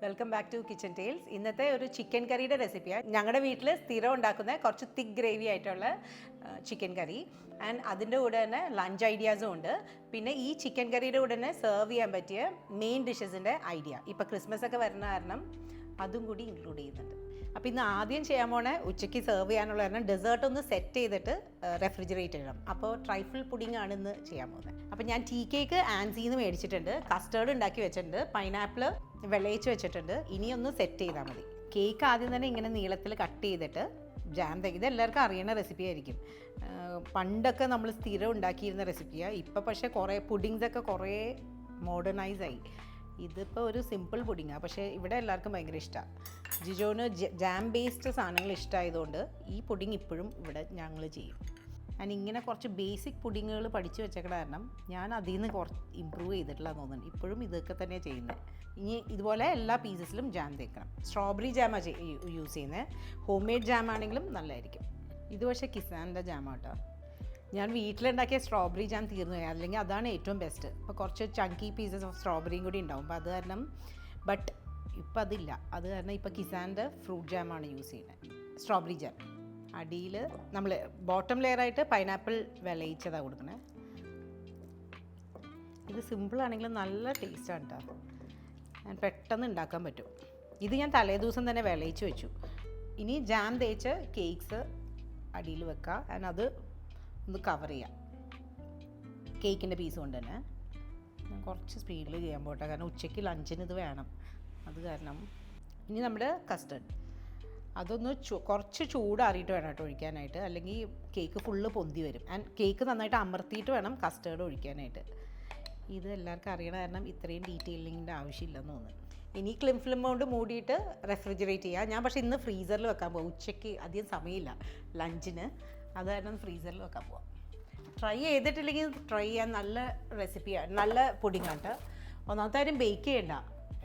Welcome back to kitchen tales. ഇന്നത്തെ ഒരു chicken കറിയുടെ റെസിപ്പിയാണ്. ഞങ്ങളുടെ വീട്ടിൽ സ്ഥിരം ഉണ്ടാക്കുന്ന കുറച്ച് തിക്ക് ഗ്രേവി ആയിട്ടുള്ള ചിക്കൻ കറി. ആൻഡ് അതിൻ്റെ കൂടെ തന്നെ ലഞ്ച് ഐഡിയാസും ഉണ്ട്. പിന്നെ ഈ ചിക്കൻ കറിയുടെ കൂടെ തന്നെ സെർവ് ചെയ്യാൻ പറ്റിയ മെയിൻ ഡിഷസിൻ്റെ ഐഡിയ. ഇപ്പോൾ ക്രിസ്മസ് ഒക്കെ വരുന്ന കാരണം അതും കൂടി ഇൻക്ലൂഡ് ചെയ്യുന്നുണ്ട്. അപ്പോൾ ഇന്ന് ആദ്യം ചെയ്യാൻ പോണേ ഉച്ചയ്ക്ക് സെർവ് ചെയ്യാനുള്ള കാരണം ഡെസേർട്ട് ഒന്ന് സെറ്റ് ചെയ്തിട്ട് റെഫ്രിജറേറ്റ് ചെയ്യണം. അപ്പോൾ ട്രൈഫിൾ പുഡിംഗ് ആണ് ഇന്ന് ചെയ്യാൻ പോകുന്നത്. അപ്പോൾ ഞാൻ ടീ കേക്ക് ആൻസിന്ന് മേടിച്ചിട്ടുണ്ട്, കസ്റ്റേർഡ് ഉണ്ടാക്കി വെച്ചിട്ടുണ്ട്, പൈനാപ്പിൾ വിളയിച്ച് വെച്ചിട്ടുണ്ട്. ഇനിയൊന്ന് സെറ്റ് ചെയ്താൽ മതി. കേക്ക് ആദ്യം തന്നെ ഇങ്ങനെ നീളത്തിൽ കട്ട് ചെയ്തിട്ട് ജാം ഇത് എല്ലാവർക്കും അറിയുന്ന റെസിപ്പി ആയിരിക്കും. പണ്ടൊക്കെ നമ്മൾ സ്ഥിരം ഉണ്ടാക്കിയിരുന്ന റെസിപ്പിയാണ്. ഇപ്പോൾ പക്ഷേ കുറേ പുഡിങ്സൊക്കെ കുറേ മോഡേണൈസായി. ഇതിപ്പോൾ ഒരു സിമ്പിൾ പുഡിങ്ങാണ്, പക്ഷേ ഇവിടെ എല്ലാവർക്കും ഭയങ്കര ഇഷ്ടമാണ്. ജിജോന് ജാം ബേസ്ഡ് സാധനങ്ങൾ ഇഷ്ടമായതുകൊണ്ട് ഈ പുഡിങ് ഇപ്പോഴും ഇവിടെ ഞങ്ങൾ ചെയ്യും. ഞാൻ ഇങ്ങനെ കുറച്ച് ബേസിക് പുഡിങ്ങുകൾ പഠിച്ചു വെച്ചേക്കണ കാരണം ഞാൻ അതിൽ നിന്ന് കുറച്ച് ഇമ്പ്രൂവ് ചെയ്തിട്ടില്ല തോന്നുന്നുണ്ട്. ഇപ്പോഴും ഇതൊക്കെ തന്നെയാണ് ചെയ്യുന്നത്. ഇനി ഇതുപോലെ എല്ലാ പീസസിലും ജാം തേക്കണം. സ്ട്രോബെറി ജാമാണ് യൂസ് ചെയ്യുന്നത്. ഹോം മെയ്ഡ് ജാം ആണെങ്കിലും നല്ലതായിരിക്കും. ഇത് പക്ഷേ കിസാൻ്റെ ജാമാണ് കേട്ടോ. ഞാൻ വീട്ടിലുണ്ടാക്കിയ സ്ട്രോബെറി ജാം തീർന്നു പോയി, അല്ലെങ്കിൽ അതാണ് ഏറ്റവും ബെസ്റ്റ്. അപ്പോൾ കുറച്ച് ചങ്കി പീസസ് ഓഫ് സ്ട്രോബെറിയും കൂടി ഉണ്ടാവും. അപ്പോൾ അത് കാരണം ഇപ്പം അതില്ല. അത് കാരണം ഇപ്പോൾ കിസാൻ്റെ ഫ്രൂട്ട് ജാമാണ് യൂസ് ചെയ്യുന്നത്, സ്ട്രോബെറി ജാം. അടിയിൽ നമ്മൾ ബോട്ടം ലെയറായിട്ട് പൈനാപ്പിൾ വിളയിച്ചതാണ് കൊടുക്കണേ. ഇത് സിമ്പിളാണെങ്കിലും നല്ല ടേസ്റ്റാണ് കേട്ടോ. ഞാൻ പെട്ടെന്ന് ഉണ്ടാക്കാൻ പറ്റും. ഇത് ഞാൻ തലേദിവസം തന്നെ വിളയിച്ച് വെച്ചു. ഇനി ജാം തേച്ച് കേക്ക്സ് അടിയിൽ വെക്കുക. ആൻഡ് അത് ഒന്ന് കവർ ചെയ്യാം കേക്കിൻ്റെ പീസ് കൊണ്ട് തന്നെ. ഞാൻ കുറച്ച് സ്പീഡിൽ ചെയ്യാൻ പോട്ടെ, കാരണം ഉച്ചയ്ക്ക് ലഞ്ചിന് ഇത് വേണം. അത് കാരണം ഇനി നമ്മുടെ കസ്റ്റർഡ് അതൊന്ന് കുറച്ച് ചൂടാറിയിട്ട് വേണം കേട്ടോ ഒഴിക്കാനായിട്ട്, അല്ലെങ്കിൽ കേക്ക് ഫുള്ള് പൊന്തി വരും. ആൻഡ് കേക്ക് നന്നായിട്ട് അമർത്തിയിട്ട് വേണം കസ്റ്റേർഡ് ഒഴിക്കാനായിട്ട്. ഇത് എല്ലാവർക്കും അറിയണ കാരണം ഇത്രയും ഡീറ്റെയിലിങ്ങിൻ്റെ ആവശ്യമില്ലെന്ന് തോന്നുന്നു. ഇനി ക്ലിം ഫിലിം കൊണ്ട് മൂടിയിട്ട് റെഫ്രിജറേറ്റ് ചെയ്യുക. ഞാൻ പക്ഷേ ഇന്ന് ഫ്രീസറിൽ വെക്കാൻ പോകും. ഉച്ചയ്ക്ക് അധികം സമയമില്ല ലഞ്ചിന്, അത് കാരണം ഫ്രീസറിൽ വെക്കാൻ പോവാം. ട്രൈ ചെയ്തിട്ടില്ലെങ്കിൽ ട്രൈ ചെയ്യാൻ നല്ല റെസിപ്പിയാണ്, നല്ല പുഡിങ്ങാണ് കേട്ടോ. ഒന്നാമത്തെ കാര്യം ബേക്ക് ചെയ്യണ്ട,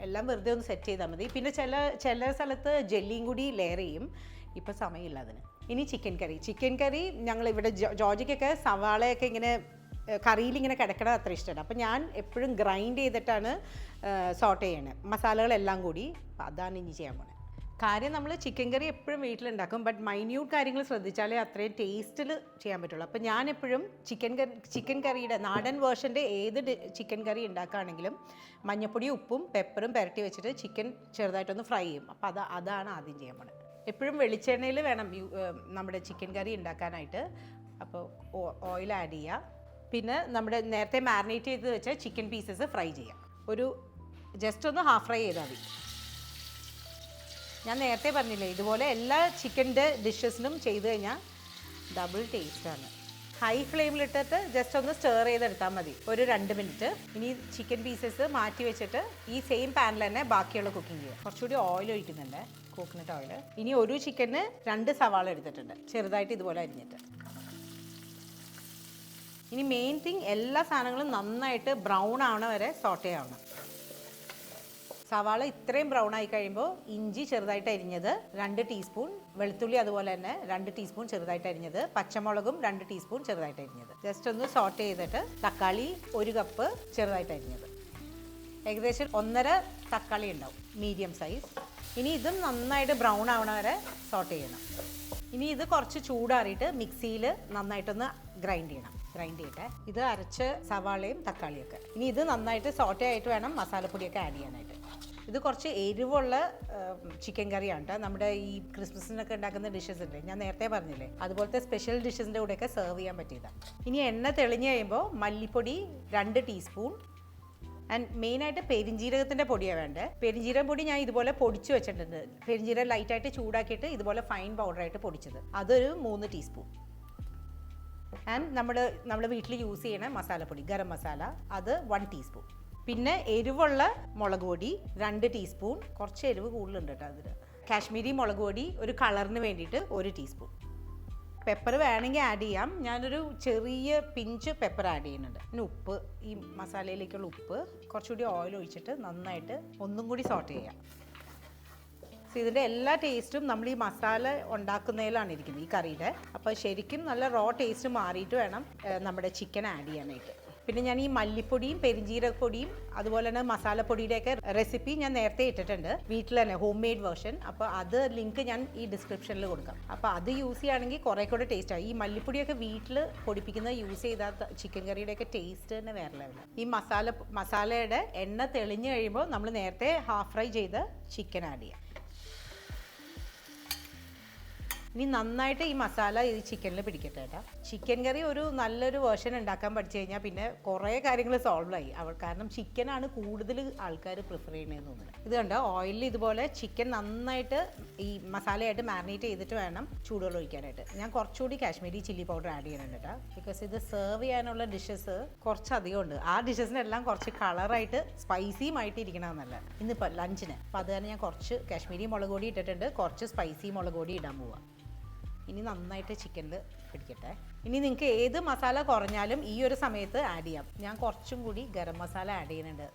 എല്ലാം വെറുതെ ഒന്ന് സെറ്റ് ചെയ്താൽ മതി. പിന്നെ ചില സ്ഥലത്ത് ജെല്ലിയും കൂടി ലെയർ ചെയ്യും. ഇപ്പോൾ സമയമില്ല അതിന്. ഇനി ചിക്കൻ കറി ഞങ്ങളിവിടെ ജോർജിക്കൊക്കെ സവാളയൊക്കെ ഇങ്ങനെ കറിയിലിങ്ങനെ കിടക്കണത് അത്ര ഇഷ്ടമാണ്. അപ്പോൾ ഞാൻ എപ്പോഴും ഗ്രൈൻഡ് ചെയ്തിട്ടാണ് സോട്ട് ചെയ്യണത്, മസാലകളെല്ലാം കൂടി. അപ്പോൾ അതാണ് ഇനി ചെയ്യാൻ പോണത്. കാര്യം നമ്മൾ ചിക്കൻ കറി എപ്പോഴും വീട്ടിലുണ്ടാക്കും, ബട്ട് മൈന്യൂട്ട് കാര്യങ്ങൾ ശ്രദ്ധിച്ചാലേ അത്രയും ടേസ്റ്റിൽ ചെയ്യാൻ പറ്റുള്ളൂ. അപ്പോൾ ഞാൻ എപ്പോഴും ചിക്കൻ കറിയുടെ നാടൻ വേർഷൻ്റെ ഏത് ചിക്കൻ കറി ഉണ്ടാക്കുകയാണെങ്കിലും മഞ്ഞപ്പൊടിയും ഉപ്പും പെപ്പറും പുരട്ടി വെച്ചിട്ട് ചിക്കൻ ചെറുതായിട്ടൊന്ന് ഫ്രൈ ചെയ്യും. അപ്പോൾ അതാണ് ആദ്യം ചെയ്യാൻ പോണത്. എപ്പോഴും വെളിച്ചെണ്ണയിൽ വേണം നമ്മുടെ ചിക്കൻ കറി ഉണ്ടാക്കാനായിട്ട്. അപ്പോൾ ഓയിൽ ആഡ് ചെയ്യുക. പിന്നെ നമ്മുടെ നേരത്തെ മാരിനേറ്റ് ചെയ്ത് വെച്ച ചിക്കൻ പീസസ് ഫ്രൈ ചെയ്യാം. ഒരു ജസ്റ്റ് ഒന്ന് ഹാഫ് ഫ്രൈ ചെയ്താൽ മതി. ഞാൻ നേരത്തെ പറഞ്ഞില്ലേ, ഇതുപോലെ എല്ലാ ചിക്കൻ്റെ ഡിഷസിനും ചെയ്ത് കഴിഞ്ഞാൽ ഡബിൾ ടേസ്റ്റാണ്. ഹൈ ഫ്ലെയിമിലിട്ടിട്ട് ജസ്റ്റ് ഒന്ന് സ്റ്റർ ചെയ്തെടുത്താൽ മതി ഒരു 2 മിനിറ്റ്. ഇനി ചിക്കൻ പീസസ് മാറ്റി വെച്ചിട്ട് ഈ സെയിം പാനിൽ തന്നെ ബാക്കിയുള്ള കുക്കിംഗ് ചെയ്യുക. കുറച്ചുകൂടി ഓയിൽ ഒഴിക്കുന്നുണ്ട്, കോക്കനട്ട് ഓയിൽ. ഇനി ഒരു ചിക്കന് 2 സവാള എടുത്തിട്ടുണ്ട്, ചെറുതായിട്ട് ഇതുപോലെ അരിഞ്ഞിട്ട്. ഇനി മെയിൻ തിങ്, എല്ലാ സാധനങ്ങളും നന്നായിട്ട് ബ്രൗൺ ആവണ വരെ സോട്ടേ ആവണം. സവാള ഇത്രയും ബ്രൗൺ ആയി കഴിയുമ്പോൾ ഇഞ്ചി ചെറുതായിട്ട് അരിഞ്ഞത് 2 ടീസ്പൂൺ, വെളുത്തുള്ളി അതുപോലെ തന്നെ 2 ടീസ്പൂൺ ചെറുതായിട്ട് അരിഞ്ഞത്, പച്ചമുളകും 2 ടീസ്പൂൺ ചെറുതായിട്ട് അരിഞ്ഞത്. ജസ്റ്റ് ഒന്ന് സോട്ട് ചെയ്തിട്ട് തക്കാളി 1 കപ്പ് ചെറുതായിട്ട് അരിഞ്ഞത്. ഏകദേശം 1.5 തക്കാളി ഉണ്ടാവും, മീഡിയം സൈസ്. ഇനി ഇതും നന്നായിട്ട് ബ്രൗൺ ആവണ വരെ സോട്ട് ചെയ്യണം. ഇനി ഇത് കുറച്ച് ചൂടാറിയിട്ട് മിക്സിയിൽ നന്നായിട്ടൊന്ന് ഗ്രൈൻഡ് ചെയ്യട്ടെ. ഇത് അരച്ച് സവാളയും തക്കാളിയൊക്കെ. ഇനി ഇത് നന്നായിട്ട് സോട്ടേ ആയിട്ട് വേണം മസാലപ്പൊടിയൊക്കെ ആഡ് ചെയ്യാനായിട്ട്. ഇത് കുറച്ച് എരിവുള്ള ചിക്കൻ കറിയാണ് കേട്ടോ. നമ്മുടെ ഈ ക്രിസ്മസിനൊക്കെ ഉണ്ടാക്കുന്ന ഡിഷസ് ഉണ്ട്, ഞാൻ നേരത്തെ പറഞ്ഞില്ലേ, അതുപോലത്തെ സ്പെഷ്യൽ ഡിഷസിൻ്റെ കൂടെയൊക്കെ സെർവ് ചെയ്യാൻ പറ്റിയതാണ്. ഇനി എണ്ണ തെളിഞ്ഞ് കഴിയുമ്പോൾ മല്ലിപ്പൊടി 2 ടീസ്പൂൺ. ആൻഡ് മെയിനായിട്ട് പെരിഞ്ജീരകത്തിൻ്റെ പൊടിയാണ് വേണ്ടത്. പെരിഞ്ജീരകം പൊടി ഞാൻ ഇതുപോലെ പൊടിച്ച് വെച്ചിട്ടുണ്ട്. പെരിഞ്ജീരകം ലൈറ്റായിട്ട് ചൂടാക്കിയിട്ട് ഇതുപോലെ ഫൈൻ പൗഡറായിട്ട് പൊടിച്ചത്, അതൊരു 3 ടീസ്പൂൺ. ആൻഡ് നമ്മൾ വീട്ടിൽ യൂസ് ചെയ്യണ മസാലപ്പൊടി ഗരം മസാല, അത് 1 ടീസ്പൂൺ. പിന്നെ എരിവുള്ള മുളക് പൊടി 2 ടീസ്പൂൺ. കുറച്ച് എരിവ് കൂടുതലുണ്ട് കേട്ടോ അതിൽ. കാശ്മീരി മുളക് പൊടി ഒരു കളറിന് വേണ്ടിയിട്ട് 1 ടീസ്പൂൺ. പെപ്പർ വേണമെങ്കിൽ ആഡ് ചെയ്യാം. ഞാനൊരു ചെറിയ പിഞ്ച് പെപ്പർ ആഡ് ചെയ്യുന്നുണ്ട്. പിന്നെ ഉപ്പ്, ഈ മസാലയിലേക്കുള്ള ഉപ്പ്. കുറച്ചുകൂടി ഓയിൽ ഒഴിച്ചിട്ട് നന്നായിട്ട് ഒന്നും കൂടി സോട്ട് ചെയ്യാം. ഇതിൻ്റെ എല്ലാ ടേസ്റ്റും നമ്മൾ ഈ മസാല ഉണ്ടാക്കുന്നതിലാണ് ഇരിക്കുന്നത്, ഈ കറിയുടെ. അപ്പോൾ ശരിക്കും നല്ല റോ ടേസ്റ്റ് മാറിയിട്ട് വേണം നമ്മുടെ ചിക്കൻ ആഡ് ചെയ്യാനായിട്ട്. പിന്നെ ഞാൻ ഈ മല്ലിപ്പൊടിയും പെരിഞ്ജീരകപ്പൊടിയും അതുപോലെ തന്നെ മസാലപ്പൊടിയുടെയൊക്കെ റെസിപ്പി ഞാൻ നേരത്തെ ഇട്ടിട്ടുണ്ട് വീട്ടിൽ തന്നെ ഹോം മെയ്ഡ് വേർഷൻ. അപ്പോൾ അത് ലിങ്ക് ഞാൻ ഈ ഡിസ്ക്രിപ്ഷനിൽ കൊടുക്കാം. അപ്പോൾ അത് യൂസ് ചെയ്യുകയാണെങ്കിൽ കുറേ കൂടെ ടേസ്റ്റാണ്. ഈ മല്ലിപ്പൊടിയൊക്കെ വീട്ടിൽ പൊടിപ്പിക്കുന്നത് യൂസ് ചെയ്താൽ ചിക്കൻ കറിയുടെയൊക്കെ ടേസ്റ്റ് തന്നെ വേറെ ലെവലാണ്. ഈ മസാലയുടെ എണ്ണ തെളിഞ്ഞ് കഴിയുമ്പോൾ നമ്മൾ നേരത്തെ ഹാഫ് ഫ്രൈ ചെയ്ത് ചിക്കൻ ആഡ് ചെയ്യാം. ഇനി നന്നായിട്ട് ഈ മസാല ഈ ചിക്കനിൽ പിടിക്കട്ടെ കേട്ടോ. ചിക്കൻ കറി ഒരു നല്ലൊരു വേർഷൻ ഉണ്ടാക്കാൻ പഠിച്ചു കഴിഞ്ഞാൽ പിന്നെ കുറേ കാര്യങ്ങൾ സോൾവ് ആയി. കാരണം ചിക്കനാണ് കൂടുതൽ ആൾക്കാർ പ്രിഫർ ചെയ്യണമെന്ന് തോന്നുന്നത്. ഇത് കണ്ടോ, ഓയിലിൽ ഇതുപോലെ ചിക്കൻ നന്നായിട്ട് ഈ മസാലയായിട്ട് മാരിനേറ്റ് ചെയ്തിട്ട് വേണം ചൂടുവെള്ളം ഒഴിക്കാനായിട്ട്. ഞാൻ കുറച്ചുകൂടി കാശ്മീരി ചില്ലി പൗഡർ ആഡ് ചെയ്യുന്നുണ്ട് കേട്ടോ. ബിക്കോസ് ഇത് സെർവ് ചെയ്യാനുള്ള ഡിഷസ് കുറച്ചധികം ഉണ്ട്. ആ ഡിഷസിനെല്ലാം കുറച്ച് കളറായിട്ട് സ്പൈസിയുമായിട്ട് ഇരിക്കണമെന്നല്ല ഇന്നിപ്പോൾ ലഞ്ചിന്. അപ്പോൾ അത് തന്നെ ഞാൻ കുറച്ച് കാശ്മീരി മുളക് പൊടി ഇട്ടിട്ടുണ്ട്, കുറച്ച് സ്പൈസി മുളക് പൊടി ഇടാൻ പോവാം. ഇനി നന്നായിട്ട് ചിക്കനിൽ പിടിക്കട്ടെ. ഇനി നിങ്ങൾക്ക് ഏത് മസാല കുറഞ്ഞാലും ഈ ഒരു സമയത്ത് ആഡ് ചെയ്യാം. ഞാൻ കുറച്ചും കൂടി ഗരം മസാല ആഡ് ചെയ്യുന്നുണ്ട്.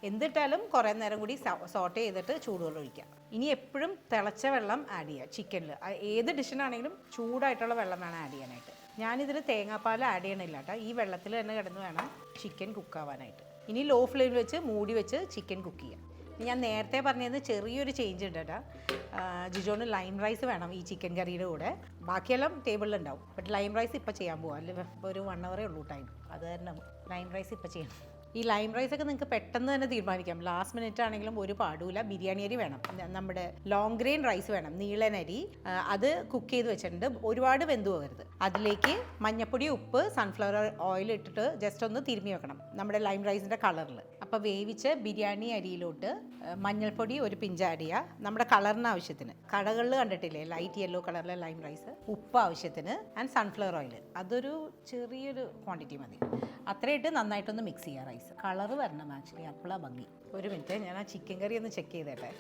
എന്തിട്ടാലും കുറേ നേരം കൂടി സോട്ട് ചെയ്തിട്ട് ചൂടുവെള്ളം ഒഴിക്കാം. ഇനി എപ്പോഴും തിളച്ച വെള്ളം ആഡ് ചെയ്യുക ചിക്കനിൽ. ഏത് ഡിഷിനാണെങ്കിലും ചൂടായിട്ടുള്ള വെള്ളം വേണം ആഡ് ചെയ്യാനായിട്ട്. ഞാനിതിൽ തേങ്ങാപ്പാൽ ആഡ് ചെയ്യണില്ല കേട്ടോ. ഈ വെള്ളത്തിൽ തന്നെ കിടന്ന് വേണം ചിക്കൻ കുക്കാവാനായിട്ട്. ഇനി ലോ ഫ്ലെയിമിൽ വെച്ച് മൂടി വെച്ച് ചിക്കൻ കുക്ക് ചെയ്യാം. ഞാൻ നേരത്തെ പറഞ്ഞത് ചെറിയൊരു ചേഞ്ച് ഉണ്ട് കേട്ടോ. ജിജോന് ലൈം റൈസ് വേണം ഈ ചിക്കൻ കറിയുടെ കൂടെ. ബാക്കിയെല്ലാം ടേബിളിലുണ്ടാവും. ബട്ട് ലൈം റൈസ് ഇപ്പോൾ ചെയ്യാൻ പോകാം. അല്ലെങ്കിൽ ഇപ്പോൾ ഒരു 1 hour ഉള്ളൂ ടൈം. അത് കാരണം ലൈം റൈസ് ഇപ്പോൾ ചെയ്യണം. ഈ ലൈം റൈസൊക്കെ നിങ്ങൾക്ക് പെട്ടെന്ന് തന്നെ തീരുമാനിക്കാം. ലാസ്റ്റ് മിനിറ്റ് ആണെങ്കിലും ഒരു പാടില്ല. ബിരിയാണി അരി വേണം, നമ്മുടെ ലോങ് ഗ്രെയിൻ റൈസ് വേണം, നീളനരി. അത് കുക്ക് ചെയ്ത് വെച്ചിട്ടുണ്ട്. ഒരുപാട് വെന്ത് പോകരുത്. അതിലേക്ക് മഞ്ഞപ്പൊടി, ഉപ്പ്, സൺഫ്ലവർ ഓയിൽ ഇട്ടിട്ട് ജസ്റ്റ് ഒന്ന് തിരുമ്മി വെക്കണം നമ്മുടെ ലൈം റൈസിൻ്റെ കളറിൽ. അപ്പോൾ വേവിച്ച് ബിരിയാണി അരിയിലോട്ട് മഞ്ഞൾപ്പൊടി ഒരു പിഞ്ച് ആഡ് ചെയ്യുക, നമ്മുടെ കളറിന് ആവശ്യത്തിന്. കടകളിൽ കണ്ടിട്ടില്ലേ ലൈറ്റ് യെല്ലോ കളറിലെ ലൈം റൈസ്. ഉപ്പ് ആവശ്യത്തിന് ആൻഡ് സൺഫ്ലവർ ഓയിൽ അതൊരു ചെറിയൊരു ക്വാണ്ടിറ്റി മതി. അത്രയിട്ട് നന്നായിട്ടൊന്ന് മിക്സ് ചെയ്യുക. റൈസ് കളറ് വരണം ആക്ച്വലി, അപ്പോഴാണ് ഭംഗി. ഒരു മിനിറ്റ്, ഞാൻ ആ ചിക്കൻ കറി ഒന്ന് ചെക്ക് ചെയ്തേട്ടെ.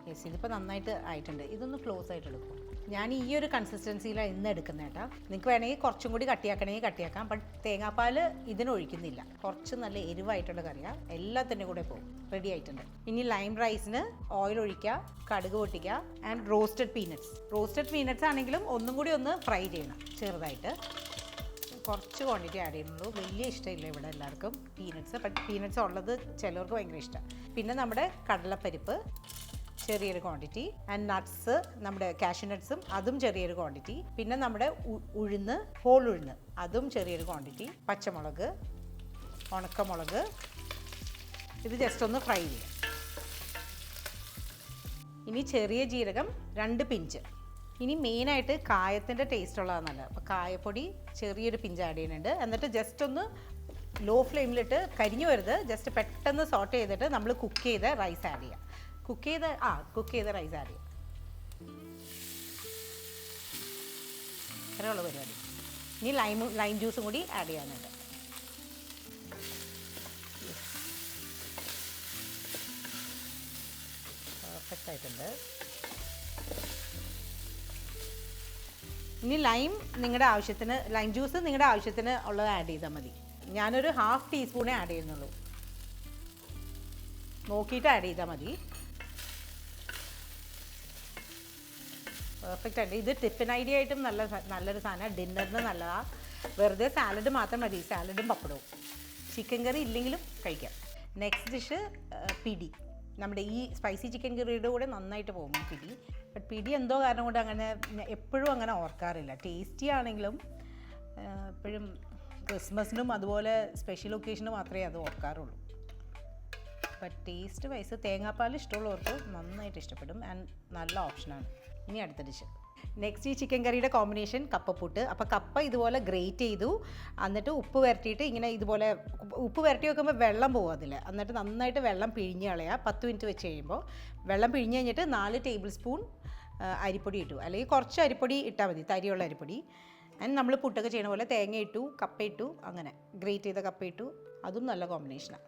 യെസ്, ഇതിപ്പോൾ നന്നായിട്ട് ആയിട്ടുണ്ട്. ഇതൊന്ന് ക്ലോസ് ആയിട്ട് എടുക്കും. ഞാൻ ഈ ഒരു കൺസിസ്റ്റൻസിയിലാണ് ഇന്ന് എടുക്കുന്നത് കേട്ടോ. നിങ്ങൾക്ക് വേണമെങ്കിൽ കുറച്ചും കൂടി കട്ടിയാക്കണമെങ്കിൽ കട്ടിയാക്കാം. ബട്ട് തേങ്ങാപ്പാൽ ഇതിനൊഴിക്കുന്നില്ല. കുറച്ച് നല്ല എരിവായിട്ടുള്ള കറിയാണ്, എല്ലാത്തിൻ്റെ കൂടെ പോകും. റെഡി ആയിട്ടുണ്ട്. ഇനി ലൈം റൈസിന് ഓയിൽ ഒഴിക്കുക, കടുക് പൊട്ടിക്കുക and roasted peanuts. Roasted peanuts ആണെങ്കിലും ഒന്നും കൂടി ഒന്ന് ഫ്രൈ ചെയ്യണം ചെറുതായിട്ട്. കുറച്ച് ക്വാണ്ടിറ്റി ആഡ് ചെയ്യുന്നുള്ളൂ. വലിയ ഇഷ്ടമില്ല ഇവിടെ എല്ലാവർക്കും പീനട്ട്സ്. ബട്ട് പീനട്ട്സ് ഉള്ളത് ചിലർക്ക് ഭയങ്കര ഇഷ്ടമാണ്. പിന്നെ നമ്മുടെ കടലപ്പരിപ്പ് ചെറിയൊരു ക്വാണ്ടിറ്റി ആൻഡ് നട്ട്സ്, നമ്മുടെ കാഷ്യൂ നട്ട്സും അതും ചെറിയൊരു ക്വാണ്ടിറ്റി. പിന്നെ നമ്മുടെ ഉഴുന്ന്, ഹോൾ ഉഴുന്ന്, അതും ചെറിയൊരു ക്വാണ്ടിറ്റി. പച്ചമുളക്, ഉണക്കമുളക്, ഇത് ജസ്റ്റ് ഒന്ന് ഫ്രൈ ചെയ്യാം. ഇനി ചെറിയ ജീരകം 2 പിഞ്ച്. ഇനി മെയിനായിട്ട് കായത്തിൻ്റെ ടേസ്റ്റ് ഉള്ളതാണ് നല്ലത്. അപ്പോൾ കായപ്പൊടി ചെറിയൊരു പിഞ്ച് ആഡ് ചെയ്യുന്നുണ്ട്. എന്നിട്ട് ജസ്റ്റ് ഒന്ന് ലോ ഫ്ലെയിമിലിട്ട് കരിഞ്ഞു വരുത്, ജസ്റ്റ് പെട്ടെന്ന് സോട്ട് ചെയ്തിട്ട് നമ്മൾ കുക്ക് ചെയ്ത റൈസ് ആഡ് ചെയ്യാം. കുക്ക് ചെയ്ത റൈസ് ആഡ് ചെയ്യാം. ഇത്രയുള്ള പരിപാടി. ഇനി ലൈം ജ്യൂസും കൂടി ആഡ് ചെയ്യാനുണ്ട്. പെർഫെക്റ്റ് ആയിട്ടുണ്ട്. ഇനി ലൈം ജ്യൂസ് നിങ്ങളുടെ ആവശ്യത്തിന് ഉള്ളത് ആഡ് ചെയ്താൽ മതി. ഞാനൊരു 1/2 ടീസ്പൂണേ ആഡ് ചെയ്യുന്നുള്ളൂ. നോക്കിയിട്ട് ആഡ് ചെയ്താൽ മതി. പെർഫെക്റ്റ് ആയിട്ട്. ഇത് ടിഫിൻ ഐഡിയ ആയിട്ടും നല്ലൊരു സാധനമാണ്. ഡിന്നറിന് നല്ലതാണ്. വെറുതെ സാലഡ് മാത്രം മതി, സാലഡും പപ്പടവും. ചിക്കൻ കറി ഇല്ലെങ്കിലും കഴിക്കാം. നെക്സ്റ്റ് ഡിഷ് പിടി. നമ്മുടെ ഈ സ്പൈസി ചിക്കൻ കറിയുടെ കൂടെ നന്നായിട്ട് പോകും പിടി. ബട്ട് പിടി എന്തോ കാരണം കൊണ്ട് അങ്ങനെ എപ്പോഴും അങ്ങനെ ഓർക്കാറില്ല. ടേസ്റ്റി ആണെങ്കിലും എപ്പോഴും ക്രിസ്മസിനും അതുപോലെ സ്പെഷ്യൽ ഒക്കേഷനും മാത്രമേ അത് ഓർക്കാറുള്ളൂ. ബട്ട് ടേസ്റ്റ് വൈസ് തേങ്ങാപ്പാൽ ഇഷ്ടമുള്ളവർക്ക് നന്നായിട്ട് ഇഷ്ടപ്പെടും ആൻഡ് നല്ല ഓപ്ഷനാണ്. ഇനി അടുത്ത ഡിഷ്. നെക്സ്റ്റ് ഈ ചിക്കൻ കറിയുടെ കോമ്പിനേഷൻ കപ്പപ്പുട്ട്. അപ്പോൾ കപ്പ ഇതുപോലെ ഗ്രേറ്റ് ചെയ്തു, എന്നിട്ട് ഉപ്പ് പുരട്ടിയിട്ട് ഇങ്ങനെ ഇതുപോലെ ഉപ്പ് പുരട്ടി വെക്കുമ്പോൾ വെള്ളം പോകും അതിൽ. എന്നിട്ട് നന്നായിട്ട് വെള്ളം പിഴിഞ്ഞ് കളയുക. 10 മിനിറ്റ് വെച്ച് കഴിയുമ്പോൾ വെള്ളം പിഴിഞ്ഞ് കഴിഞ്ഞിട്ട് 4 ടേബിൾ സ്പൂൺ അരിപ്പൊടി ഇട്ടു, അല്ലെങ്കിൽ കുറച്ച് അരിപ്പൊടി ഇട്ടാൽ മതി, തരിയുള്ള അരിപ്പൊടി. അതിന് നമ്മൾ പുട്ടൊക്കെ ചെയ്യണ പോലെ തേങ്ങ ഇട്ടു, കപ്പ ഇട്ടു, അങ്ങനെ ഗ്രേറ്റ് ചെയ്ത കപ്പ ഇട്ടു. അതും നല്ല കോമ്പിനേഷനാണ്.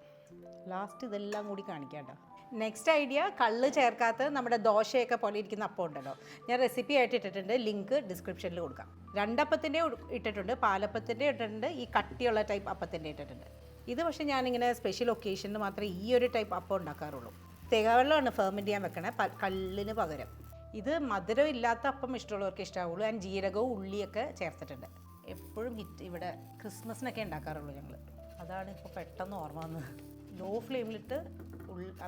ലാസ്റ്റ് ഇതെല്ലാം കൂടി കാണിക്കാം കേട്ടോ. നെക്സ്റ്റ് ഐഡിയ, കള്ള് ചേർക്കാത്ത നമ്മുടെ ദോശയൊക്കെ പോലെ ഇരിക്കുന്ന അപ്പം ഉണ്ടല്ലോ, ഞാൻ റെസിപ്പി ആയിട്ട് ഇട്ടിട്ടുണ്ട്. ലിങ്ക് ഡിസ്ക്രിപ്ഷനിൽ കൊടുക്കാം. 2 അപ്പത്തിൻ്റെ ഇട്ടിട്ടുണ്ട്, പാലപ്പത്തിൻ്റെ ഇട്ടിട്ടുണ്ട്, ഈ കട്ടിയുള്ള ടൈപ്പ് അപ്പത്തിൻ്റെ ഇട്ടിട്ടുണ്ട്. ഇത് പക്ഷേ ഞാനിങ്ങനെ സ്പെഷ്യൽ ഒക്കേഷന് മാത്രമേ ഈ ഒരു ടൈപ്പ് അപ്പം ഉണ്ടാക്കാറുള്ളൂ. തേങ്ങാവെള്ളമാണ് ഫെർമെൻറ്റ് ചെയ്യാൻ വെക്കണേ കള്ളിന് പകരം. ഇത് മധുരം ഇല്ലാത്ത അപ്പം ഇഷ്ടമുള്ളവർക്ക് ഇഷ്ടമാവുള്ളൂ. ആൻഡ് ജീരകവും ഉള്ളിയൊക്കെ ചേർത്തിട്ടുണ്ട്. എപ്പോഴും ഹിറ്റ് ഇവിടെ ക്രിസ്മസിനൊക്കെ ഉണ്ടാക്കാറുള്ളൂ ഞങ്ങൾ. അതാണ് ഇപ്പോൾ പെട്ടെന്ന് ഓർമ്മ വന്നത്. ലോ ഫ്ലെയിമിലിട്ട്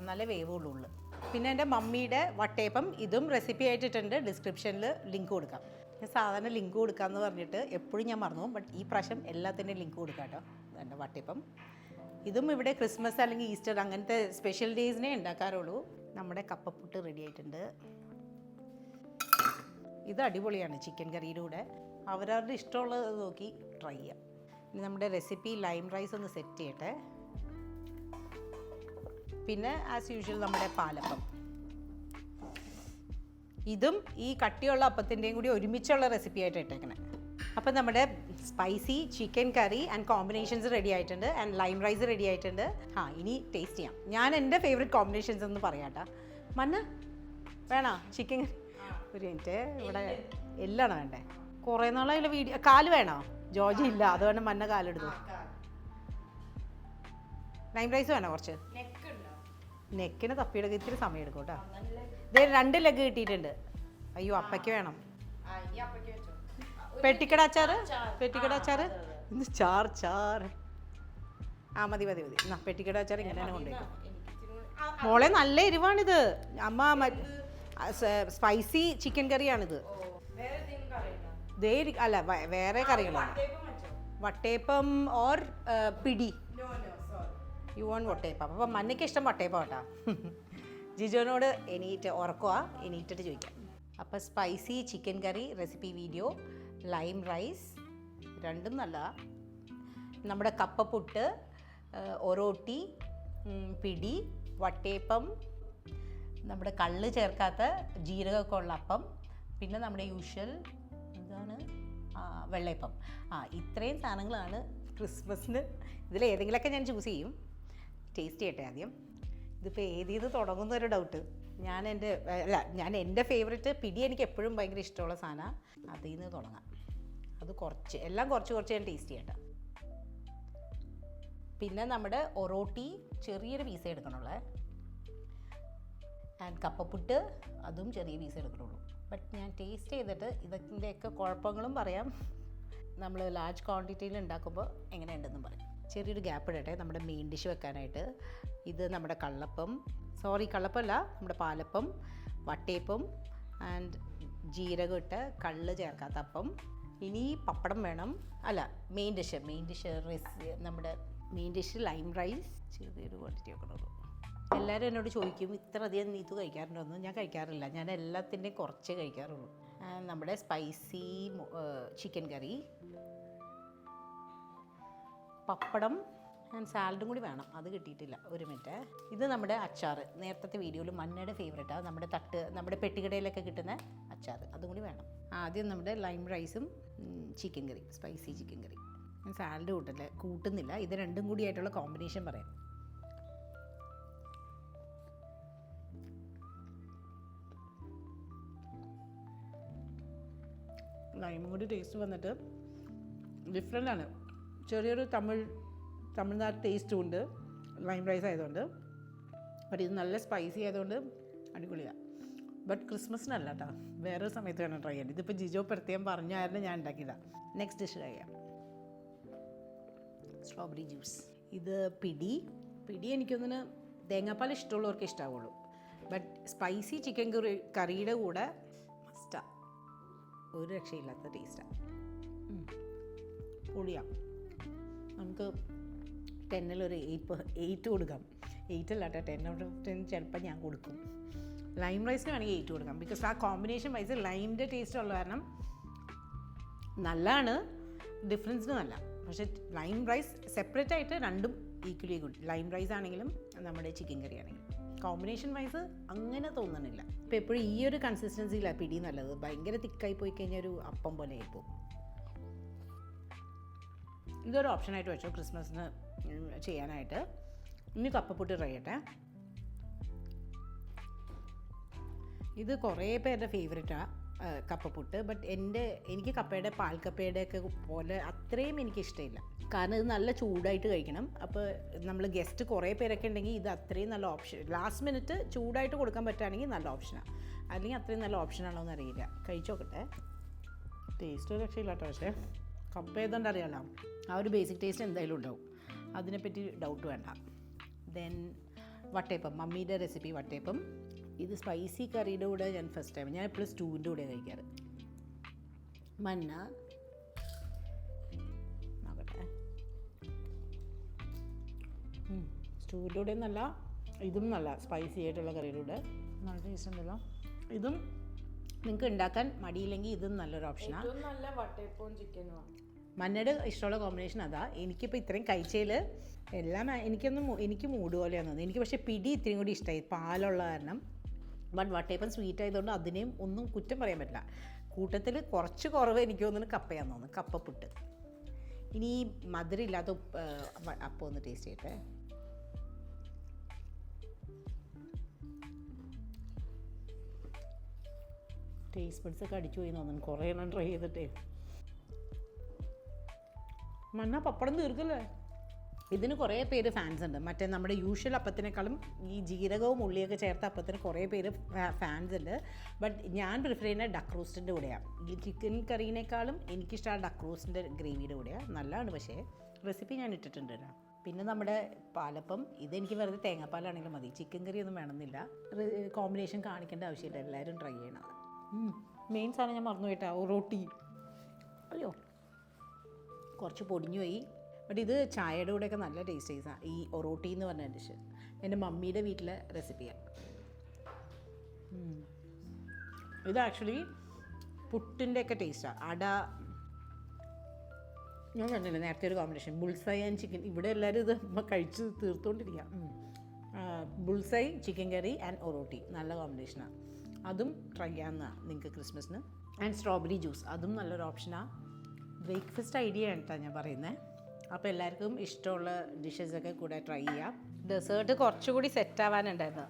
നല്ല വേവുള്ളൂ ഉള്ളു. പിന്നെ എൻ്റെ മമ്മിയുടെ വട്ടയപ്പം ഇതും റെസിപ്പി ആയിട്ടിട്ടുണ്ട്, ഡിസ്ക്രിപ്ഷനിൽ ലിങ്ക് കൊടുക്കാം. ഞാൻ സാധാരണ ലിങ്ക് കൊടുക്കാമെന്ന് പറഞ്ഞിട്ട് എപ്പോഴും ഞാൻ മറന്നു, ബട്ട് ഈ പ്രാവശ്യം എല്ലാത്തിൻ്റെയും ലിങ്ക് കൊടുക്കാം കേട്ടോ. എൻ്റെ വട്ടയപ്പം ഇതും ഇവിടെ ക്രിസ്മസ് അല്ലെങ്കിൽ ഈസ്റ്റർ അങ്ങനത്തെ സ്പെഷ്യൽ ഡേയ്സിനെ ഉണ്ടാക്കാറുള്ളൂ. നമ്മുടെ കപ്പപ്പുട്ട് റെഡി ആയിട്ടുണ്ട്. ഇത് അടിപൊളിയാണ് ചിക്കൻ കറിയുടെ കൂടെ. അവരവരുടെ ഇഷ്ടമുള്ളത് നോക്കി ട്രൈ ചെയ്യാം. ഇനി നമ്മുടെ റെസിപ്പി ലൈം റൈസ് ഒന്ന് സെറ്റ് ചെയ്യട്ടെ. പിന്നെ ആസ് യൂഷ്വൽ നമ്മുടെ പാലപ്പം, ഇതും ഈ കട്ടിയുള്ള അപ്പത്തിൻ്റെയും കൂടി ഒരുമിച്ചുള്ള റെസിപ്പി ആയിട്ട് ഇട്ടേക്കണേ. അപ്പം നമ്മുടെ spicy chicken curry and combinations ready ആയിട്ടുണ്ട് ആൻഡ് ലൈം റൈസ് റെഡി ആയിട്ടുണ്ട്. ഇനി ടേസ്റ്റ് ചെയ്യാം. ഞാൻ എൻ്റെ ഫേവറേറ്റ് കോമ്പിനേഷൻസ് ഒന്ന് പറയാട്ടാ. മന്ന വേണോ ചിക്കൻ? ഒരു മിനിറ്റ്, ഇവിടെ എല്ലാം വേണ്ടേ? കുറേ നാളായാലും വീഡിയോ. കാല് വേണോ? ജോജി ഇല്ല, അതുകൊണ്ട് മന്ന കാലെടുത്തു. ലൈം റൈസ് വേണോ? കുറച്ച് നെക്കിന് തപ്പിയെടുക്കുക ഇത്തിരി സമയം എടുക്കും കേട്ടോ. ഇതേ 2 ലെഗ് കിട്ടിയിട്ടുണ്ട്. അയ്യോ അപ്പയ്ക്ക് വേണം. പെട്ടിക്കട അച്ചാറ്, പെട്ടിക്കട അച്ചാറ് ഇന്ന് ചാറ്. മതി എന്നാ പെട്ടിക്കട അച്ചാർ ഇങ്ങനെ തന്നെ കൊണ്ടുപോയി. മോളെ നല്ല എരിവാണിത്. അമ്മ സ്പൈസി ചിക്കൻ കറിയാണിത്. അല്ല വേറെ കറികളാണ്. വട്ടയപ്പം ഓർ പിടി. യു വോണ്ട് വട്ടയപ്പം. അപ്പം മന്നയ്ക്ക് ഇഷ്ടം വട്ടയപ്പം കേട്ടോ. ജിജോനോട് എണീറ്റിട്ട് ചോദിക്കാം. അപ്പം സ്പൈസി ചിക്കൻ കറി റെസിപ്പി വീഡിയോ, ലൈം റൈസ് രണ്ടും നല്ല, നമ്മുടെ കപ്പപ്പുട്ട്, ഒറോട്ടി, പിടി, വട്ടയപ്പം, നമ്മുടെ കള്ള് ചേർക്കാത്ത ജീരകമൊക്കെ ഉള്ള അപ്പം, പിന്നെ നമ്മുടെ യൂഷ്വൽ എന്താണ് വെള്ളയപ്പം. ഇത്രയും സാധനങ്ങളാണ് ക്രിസ്മസിന്. ഇതിലേതെങ്കിലുമൊക്കെ ഞാൻ ചൂസ് ചെയ്യും. ടേസ്റ്റ് ചെയ്യട്ടെ ആദ്യം. ഇതിപ്പോൾ ഏതീന്ന് തുടങ്ങുന്നൊരു ഡൗട്ട്. ഞാൻ എൻ്റെ ഫേവറേറ്റ് പിടി. എനിക്ക് എപ്പോഴും ഭയങ്കര ഇഷ്ടമുള്ള സാധനമാണ്. അതിൽ നിന്ന് തുടങ്ങാം. അത് എല്ലാം കുറച്ച് ഞാൻ ടേസ്റ്റ് ചെയ്യട്ടെ. പിന്നെ നമ്മുടെ ഒറോട്ടി ചെറിയൊരു പീസേ എടുക്കണുള്ളേ. ആൻഡ് കപ്പപ്പുട്ട് അതും ചെറിയ പീസേ എടുക്കണുള്ളൂ. ബട്ട് ഞാൻ ടേസ്റ്റ് ചെയ്തിട്ട് ഇതിൻ്റെയൊക്കെ കുഴപ്പങ്ങളും പറയാം. നമ്മൾ ലാർജ് ക്വാണ്ടിറ്റിയിൽ ഉണ്ടാക്കുമ്പോൾ എങ്ങനെയുണ്ടെന്നും പറയാം. ചെറിയൊരു ഗ്യാപ്പ് ഇടട്ടെ നമ്മുടെ മെയിൻ ഡിഷ് വെക്കാനായിട്ട്. ഇത് നമ്മുടെ കള്ളപ്പമല്ല, നമ്മുടെ പാലപ്പം, വട്ടയപ്പം ആൻഡ് ജീരകം ഇട്ട് കള്ള് ചേർക്കാത്ത അപ്പം. ഇനി പപ്പടം വേണം. മെയിൻ ഡിഷ് നമ്മുടെ മെയിൻ ഡിഷ് ലൈം റൈസ് ചെറിയൊരു ക്വാണ്ടിറ്റി വെക്കണുള്ളൂ. എല്ലാവരും എന്നോട് ചോദിക്കും ഇത്ര അധികം നീ ഇത് കഴിക്കാറുണ്ടോയെന്ന്. ഞാൻ കഴിക്കാറില്ല. ഞാൻ എല്ലാത്തിൻ്റെയും കുറച്ചേ കഴിക്കാറുള്ളൂ. നമ്മുടെ spicy chicken curry, pappadam and സാലഡും കൂടി വേണം. അത് കിട്ടിയിട്ടില്ല. ഒരു മിനിറ്റ്. ഇത് നമ്മുടെ അച്ചാർ. നേരത്തെ വീഡിയോയിൽ മന്നയുടെ ഫേവറേറ്റാണ്. നമ്മുടെ പെട്ടിക്കടയിലൊക്കെ കിട്ടുന്ന അച്ചാർ. അതും കൂടി വേണം. ആദ്യം നമ്മുടെ ലൈം റൈസും ചിക്കൻ കറി, സ്പൈസി ചിക്കൻ കറി. ഞാൻ സാലഡ് കൂട്ടുന്നില്ല. ഇത് രണ്ടും കൂടി ആയിട്ടുള്ള കോമ്പിനേഷൻ പറയാം. ലൈമും കൂടി ടേസ്റ്റ് വന്നിട്ട് ഡിഫറെൻ്റ് ആണ്. ചെറിയൊരു തമിഴ്നാട് ടേസ്റ്റും ഉണ്ട് ലൈം റൈസ് ആയതുകൊണ്ട്. ബട്ട് ഇത് നല്ല സ്പൈസി ആയതുകൊണ്ട് അടിപൊളിയാണ്. ബട്ട് ക്രിസ്മസിനല്ല കേട്ടോ, വേറൊരു സമയത്ത് വേണം ട്രൈ ചെയ്യാൻ. ഇതിപ്പോൾ ജിജോ പ്രത്യേകം പറഞ്ഞായിരുന്നു, ഞാൻ ഉണ്ടാക്കിയതാണ്. നെക്സ്റ്റ് ഡിഷ് കഴിയാം. Strawberry juice. ഇത് പിടി എനിക്കൊന്നിന് തേങ്ങാപ്പാൽ ഇഷ്ടമുള്ളവർക്ക് ഇഷ്ടമാവുള്ളൂ. ബട്ട് സ്പൈസി ചിക്കൻ കറിയുടെ കൂടെ മസ്റ്റാണ്. ഒരു രക്ഷയില്ലാത്ത ടേസ്റ്റാണ്. പൊളിയാണ്. നമുക്ക് 10-ൽ 8 കൊടുക്കാം. 8 അല്ല കേട്ടോ, 10/10 ചിലപ്പോൾ ഞാൻ കൊടുക്കും. ലൈം റൈസിന് വേണമെങ്കിൽ 8 കൊടുക്കാം. ബിക്കോസ് ആ കോമ്പിനേഷൻ വൈസ് ലൈമിൻ്റെ ടേസ്റ്റ് ഉള്ള കാരണം നല്ലതാണ്, ഡിഫറൻസിന് നല്ല. പക്ഷേ ലൈം റൈസ് സെപ്പറേറ്റ് ആയിട്ട് രണ്ടും ഈക്വലി ഗുഡ്. ലൈം റൈസ് ആണെങ്കിലും നമ്മുടെ ചിക്കൻ കറി ആണെങ്കിലും കോമ്പിനേഷൻ വൈസ് അങ്ങനെ തോന്നണില്ല. ഇപ്പോൾ എപ്പോഴും ഈ ഒരു കൺസിസ്റ്റൻസിയിലാണ് പിടി നല്ലത്. ഭയങ്കര തിക്കായി പോയി കഴിഞ്ഞാൽ ഒരു അപ്പം പോലെ ആയിപ്പോവും. ഇതൊരു ഓപ്ഷനായിട്ട് വെച്ചോ ക്രിസ്മസിന് ചെയ്യാനായിട്ട്. ഇനി കപ്പപ്പുട്ട് ട്രൈ ചെയ്യട്ടെ. ഇത് കുറേ പേരുടെ ഫേവറേറ്റാണ് കപ്പപ്പുട്ട്. ബട്ട് എനിക്ക് കപ്പയുടെ പാൽക്കപ്പയുടെ ഒക്കെ പോലെ അത്രയും എനിക്കിഷ്ടമില്ല. കാരണം ഇത് നല്ല ചൂടായിട്ട് കഴിക്കണം. അപ്പോൾ നമ്മൾ ഗസ്റ്റ് കുറേ പേരൊക്കെ ഉണ്ടെങ്കിൽ ഇത് അത്രയും നല്ല ഓപ്ഷൻ. ലാസ്റ്റ് മിനിറ്റ് ചൂടായിട്ട് കൊടുക്കാൻ പറ്റുകയാണെങ്കിൽ നല്ല ഓപ്ഷനാണ്. അല്ലെങ്കിൽ അത്രയും നല്ല ഓപ്ഷനാണോ എന്ന് അറിയില്ല. കഴിച്ചു നോക്കട്ടെ. ടേസ്റ്റ് രക്ഷയില്ല കേട്ടോ. പക്ഷേ കപ്പ ഏതാണ്ട് അറിയാലോ, ആ ഒരു ബേസിക് ടേസ്റ്റ് എന്തായാലും ഉണ്ടാവും, അതിനെപ്പറ്റി ഡൗട്ട് വേണ്ട. ദെൻ വട്ടയപ്പം, മമ്മിയുടെ റെസിപ്പി വട്ടയപ്പം. ഇത് സ്പൈസി കറിയുടെ കൂടെ ഞാൻ ഫസ്റ്റ് ടൈം, ഞാൻ എപ്പോഴും സ്റ്റൂവിൻ്റെ കൂടെ കഴിക്കാറ്. മന്ന നോക്കട്ടെ, സ്റ്റൂവിൻ്റെ കൂടെ നല്ല, ഇതും നല്ല സ്പൈസി ആയിട്ടുള്ള കറിയുടെ കൂടെ നല്ല ടേസ്റ്റ് ഉണ്ടല്ലോ. ഇതും നിങ്ങൾക്ക് ഉണ്ടാക്കാൻ മടിയില്ലെങ്കിൽ ഇതും നല്ലൊരു ഓപ്ഷനാണ്. നല്ല വട്ടയപ്പവും ചിക്കനും. മന്നയുടെ ഇഷ്ടമുള്ള കോമ്പിനേഷൻ അതാ. എനിക്കിപ്പോൾ ഇത്രയും കഴിച്ചതിൽ എല്ലാം എനിക്ക് മൂഡ് പോലെയാണ് തോന്നുന്നത്. എനിക്ക് പക്ഷേ പിടി ഇത്രയും കൂടി ഇഷ്ടമായി, പാലുള്ള കാരണം. ബട്ട് വട്ടയപ്പം സ്വീറ്റ് ആയതുകൊണ്ട് അതിനെയും ഒന്നും കുറ്റം പറയാൻ പറ്റില്ല. കൂട്ടത്തിൽ കുറച്ച് കുറവ് എനിക്ക് തോന്നുന്നു കപ്പയാന്ന് തോന്നുന്നു, കപ്പപ്പുട്ട്. ഇനി ഈ മധുരമില്ലാത്ത അപ്പം ഒന്ന് ടേസ്റ്റ് ചെയ്യട്ടെ. ടേസ്റ്റ് ബഡ്സൊക്കെ അടിച്ചു പോയി തോന്നുന്നു, കുറേ എണ്ണം ട്രൈ ചെയ്തിട്ടേ. മന്ന പപ്പടം തീർക്കല്ലേ. ഇതിന് കുറേ പേര് ഫാൻസ് ഉണ്ട്. മറ്റേ നമ്മുടെ യൂഷ്വൽ അപ്പത്തിനേക്കാളും ഈ ജീരകവും ഉള്ളിയൊക്കെ ചേർത്ത അപ്പത്തിന് കുറേ പേര് ഫാൻസ് ഉണ്ട്. ബട്ട് ഞാൻ പ്രിഫർ ചെയ്യുന്നത് ഡക്ക് റോസ്റ്റിൻ്റെ കൂടെയാണ്. ഈ ചിക്കൻ കറീനേക്കാളും എനിക്കിഷ്ടമാണ് ഡക്ക് റോസ്റ്റിൻ്റെ ഗ്രേവിയുടെ കൂടെയാണ്. നല്ലതാണ്, പക്ഷേ റെസിപ്പി ഞാൻ ഇട്ടിട്ടുണ്ട്. പിന്നെ നമ്മുടെ പാലപ്പം, ഇതെനിക്ക് വെറുതെ തേങ്ങാപ്പാലാണെങ്കിലും മതി, ചിക്കൻ കറി ഒന്നും വേണമെന്നില്ല. കോമ്പിനേഷൻ കാണിക്കേണ്ട ആവശ്യമില്ല, എല്ലാവരും ട്രൈ ചെയ്യണം. മെയിൻ സാധനം ഞാൻ മറന്നു പോയിട്ടാ, റോട്ടി. അയ്യോ കുറച്ച് പൊടിഞ്ഞു പോയി. ബട്ട് ഇത് ചായയുടെ കൂടെയൊക്കെ നല്ല ടേസ്റ്റീസാണ് ഈ ഒറോട്ടി എന്ന് പറഞ്ഞ ഡിഷ്. എൻ്റെ മമ്മിയുടെ വീട്ടിലെ റെസിപ്പിയാണ്. ഇത് ആക്ച്വലി പുട്ടിൻ്റെയൊക്കെ ടേസ്റ്റാണ്. അട ഞാൻ പറഞ്ഞില്ല നേരത്തെ ഒരു കോമ്പിനേഷൻ, ബുൾസൈ ആൻഡ് ചിക്കൻ. ഇവിടെ എല്ലാവരും ഇത് കഴിച്ച് തീർത്തുകൊണ്ടിരിക്കുക. ബുൾസൈ ചിക്കൻ കറി ആൻഡ് ഒറോട്ടി നല്ല കോമ്പിനേഷനാണ്. അതും ട്രൈ ചെയ്യാവുന്നതാണ് നിങ്ങൾക്ക് ക്രിസ്മസിന്. ആൻഡ് സ്ട്രോബെറി ജ്യൂസ്, അതും നല്ലൊരു ഓപ്ഷനാണ്. ബ്രേക്ക്ഫാസ്റ്റ് ഐഡിയ ആണ് കേട്ടോ ഞാൻ പറയുന്നത്. അപ്പോൾ എല്ലാവർക്കും ഇഷ്ടമുള്ള ഡിഷസൊക്കെ കൂടെ ട്രൈ ചെയ്യാം. ഡെസേർട്ട് കുറച്ചുകൂടി സെറ്റാവാനുണ്ടായിരുന്നു.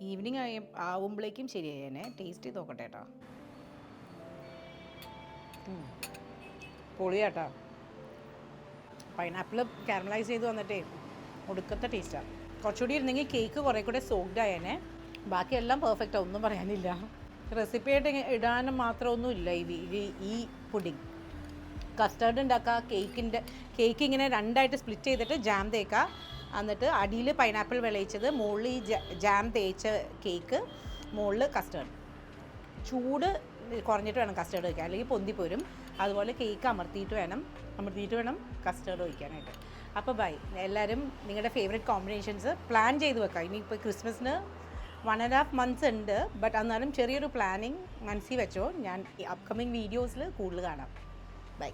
ഈവനിങ് ആവുമ്പോഴേക്കും ശരിയായേനെ. ടേസ്റ്റ് ചെയ്ത് നോക്കട്ടെ കേട്ടോ. പൊളിയാട്ടോ. പൈനാപ്പിൾ കാരമലൈസ് ചെയ്ത് വന്നിട്ടേ ഒടുക്കത്തെ ടേസ്റ്റാണ്. കുറച്ചുകൂടി ഇരുന്നെങ്കിൽ കേക്ക് കുറേ കൂടെ സോക്ഡ് ആയേനെ. ബാക്കിയെല്ലാം പെർഫെക്റ്റാണ്, ഒന്നും പറയാനില്ല. റെസിപ്പിയായിട്ട് ഇടാനും മാത്രമൊന്നും ഇല്ല ഈ പുഡിങ്. കസ്റ്റേർഡ് ഉണ്ടാക്കുക, കേക്ക് ഇങ്ങനെ രണ്ടായിട്ട് സ്പ്ലിറ്റ് ചെയ്തിട്ട് ജാം തേക്കുക, എന്നിട്ട് അടിയിൽ പൈനാപ്പിൾ വിളയിച്ചത്, മുകളിൽ ഈ ജാം തേച്ച കേക്ക്, മുകളിൽ കസ്റ്റേർഡ്. ചൂട് കുറഞ്ഞിട്ട് വേണം കസ്റ്റേർഡ് വയ്ക്കാൻ, അല്ലെങ്കിൽ പൊന്തിപ്പോരും. അതുപോലെ കേക്ക് അമർത്തിയിട്ട് വേണം കസ്റ്റേർഡ് വയ്ക്കാനായിട്ട്. അപ്പോൾ ബൈ. എല്ലാവരും നിങ്ങളുടെ ഫേവറേറ്റ് കോമ്പിനേഷൻസ് പ്ലാൻ ചെയ്ത് വെക്കാം. ഇനിയിപ്പോൾ ക്രിസ്മസിന് 1.5 months ഉണ്ട്. ബട്ട് എന്നാലും ചെറിയൊരു പ്ലാനിങ് മനസ്സിൽ വെച്ചോ. ഞാൻ അപ്കമിങ് വീഡിയോസിൽ കൂടുതൽ കാണാം. ബൈ.